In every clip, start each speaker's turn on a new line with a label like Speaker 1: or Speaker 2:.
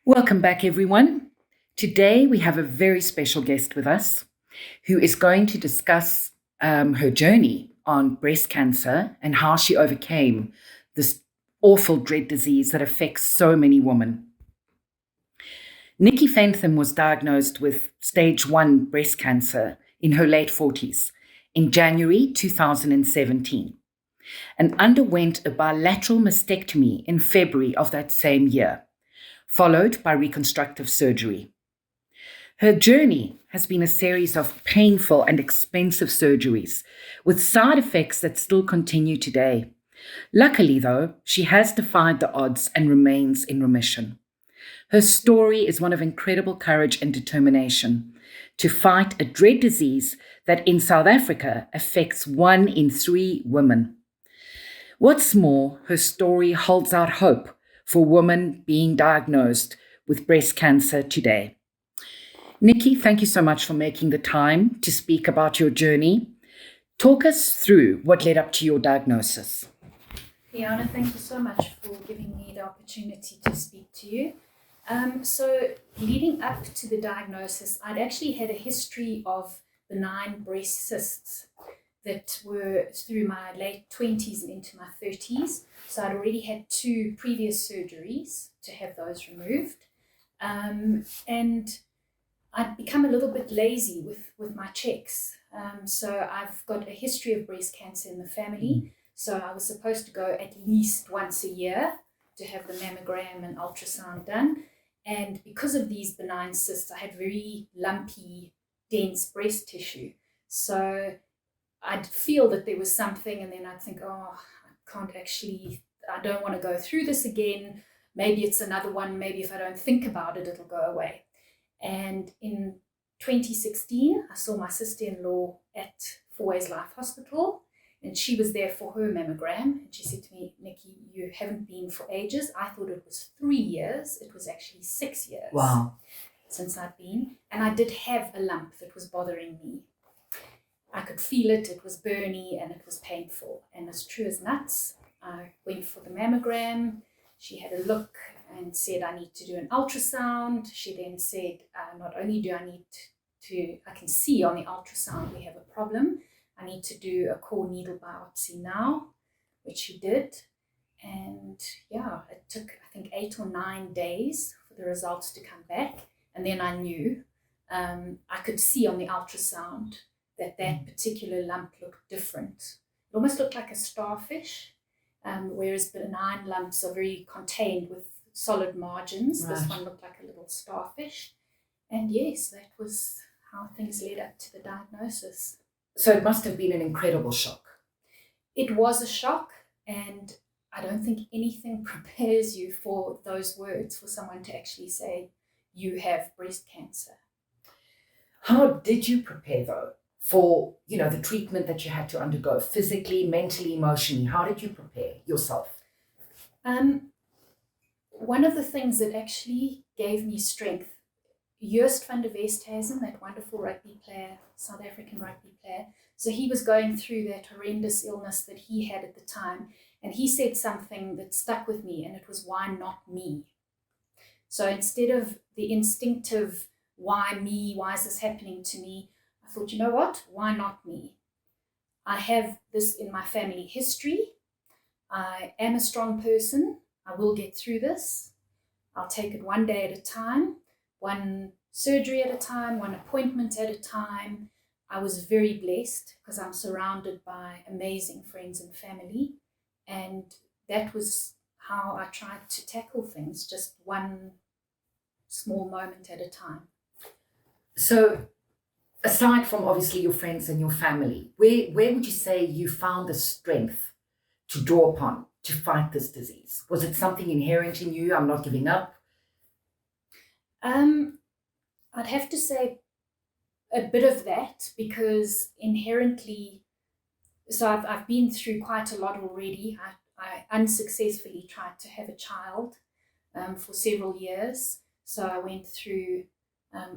Speaker 1: Welcome back, everyone. Today we have a very special guest with us who is going to discuss her journey on breast cancer and how she overcame this awful dread disease that affects so many women. Nicki Fenthum was diagnosed with stage 1 breast cancer in her late 40s in January 2017 and underwent a bilateral mastectomy in February of that same year, followed by reconstructive surgery. Her journey has been a series of painful and expensive surgeries with side effects that still continue today. Luckily, though, she has defied the odds and remains in remission. Her story is one of incredible courage and determination to fight a dread disease that in South Africa affects 1 in 3 women. What's more, her story holds out hope for women being diagnosed with breast cancer today. Nicki, thank you so much for making the time to speak about your journey. Talk us through what led up to your diagnosis.
Speaker 2: Liana, thank you so much for giving me the opportunity to speak to you. So leading up to the diagnosis, I'd actually had a history of benign breast cysts that were through my late 20s and into my 30s. So I'd already had 2 previous surgeries to have those removed. And I'd become a little bit lazy with my checks. So I've got a history of breast cancer in the family. So I was supposed to go at least once a year to have the mammogram and ultrasound done. And because of these benign cysts, I had very lumpy, dense breast tissue. So I'd feel that there was something, and then I'd think, I don't want to go through this again. Maybe it's another one. Maybe if I don't think about it, it'll go away. And in 2016, I saw my sister-in-law at Fourways Life Hospital, and she was there for her mammogram. And she said to me, "Nicki, you haven't been for ages." I thought it was 3 years. It was actually 6 years.
Speaker 1: Wow.
Speaker 2: Since I'd been. And I did have a lump that was bothering me. I could feel it. It was burny and it was painful. And as true as nuts, I went for the mammogram. She had a look and said, "I need to do an ultrasound." She then said, not only do I need to, I can see on the ultrasound we have a problem. I need to do a core needle biopsy now, which she did. And it took, I think, 8 or 9 days for the results to come back. And then I knew, I could see on the ultrasound that particular lump looked different. It almost looked like a starfish, whereas benign lumps are very contained with solid margins. Right. This one looked like a little starfish. And yes, that was how things led up to the diagnosis.
Speaker 1: So it must have been an incredible shock.
Speaker 2: It was a shock, and I don't think anything prepares you for those words, for someone to actually say, "You have breast cancer."
Speaker 1: How did you prepare, though, for the treatment that you had to undergo physically, mentally, emotionally? How did you prepare yourself?
Speaker 2: One of the things that actually gave me strength, Joost van der Westhuizen, that wonderful rugby player, South African rugby player, so he was going through that horrendous illness that he had at the time, and he said something that stuck with me, and it was, "Why not me?" So instead of the instinctive, "Why me? Why is this happening to me?" I thought, you know what? Why not me? I have this in my family history. I am a strong person. I will get through this. I'll take it one day at a time, one surgery at a time, one appointment at a time. I was very blessed because I'm surrounded by amazing friends and family. And that was how I tried to tackle things, just one small moment at a time.
Speaker 1: So aside from obviously your friends and your family, where would you say you found the strength to draw upon to fight this disease? Was it something inherent in you? I'm not giving up.
Speaker 2: I'd have to say a bit of that, because inherently, so I've been through quite a lot already. I unsuccessfully tried to have a child for several years. So I went through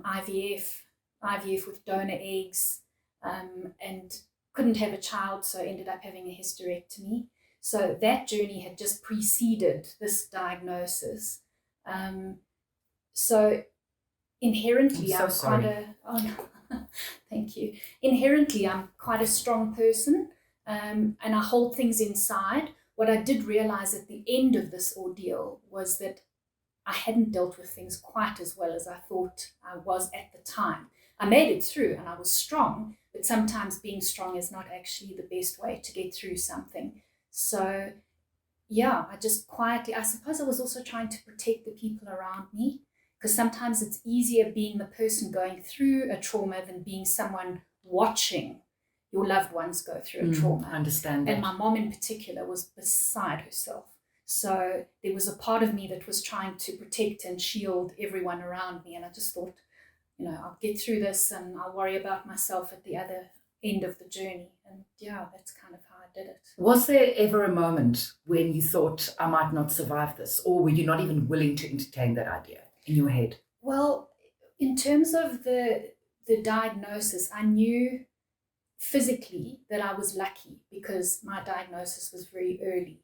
Speaker 2: IVF with donor eggs, and couldn't have a child, so ended up having a hysterectomy. So that journey had just preceded this diagnosis. So inherently,
Speaker 1: I'm so sorry.
Speaker 2: Thank you. Inherently, I'm quite a strong person, and I hold things inside. What I did realize at the end of this ordeal was that I hadn't dealt with things quite as well as I thought I was at the time. I made it through and I was strong, but sometimes being strong is not actually the best way to get through something. So, yeah, I just quietly, I suppose I was also trying to protect the people around me, because sometimes it's easier being the person going through a trauma than being someone watching your loved ones go through a trauma.
Speaker 1: I understand that.
Speaker 2: And my mom in particular was beside herself. So there was a part of me that was trying to protect and shield everyone around me. And I just thought, I'll get through this and I'll worry about myself at the other end of the journey. And yeah, that's kind of how I did it.
Speaker 1: Was there ever a moment when you thought, I might not survive this? Or were you not even willing to entertain that idea in your head?
Speaker 2: Well, in terms of the diagnosis, I knew physically that I was lucky because my diagnosis was very early.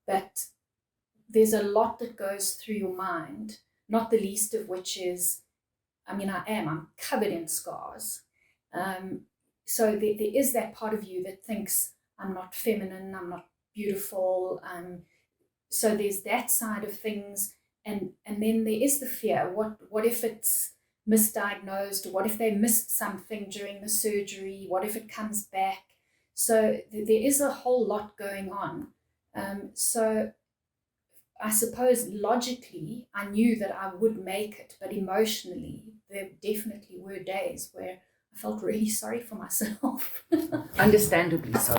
Speaker 2: But there's a lot that goes through your mind, not the least of which is, I'm covered in scars. So there is that part of you that thinks I'm not feminine, I'm not beautiful. So there's that side of things. And then there is the fear. What if it's misdiagnosed? What if they missed something during the surgery? What if it comes back? So there is a whole lot going on. So I suppose logically, I knew that I would make it, but emotionally, there definitely were days where I felt really sorry for myself.
Speaker 1: Understandably so.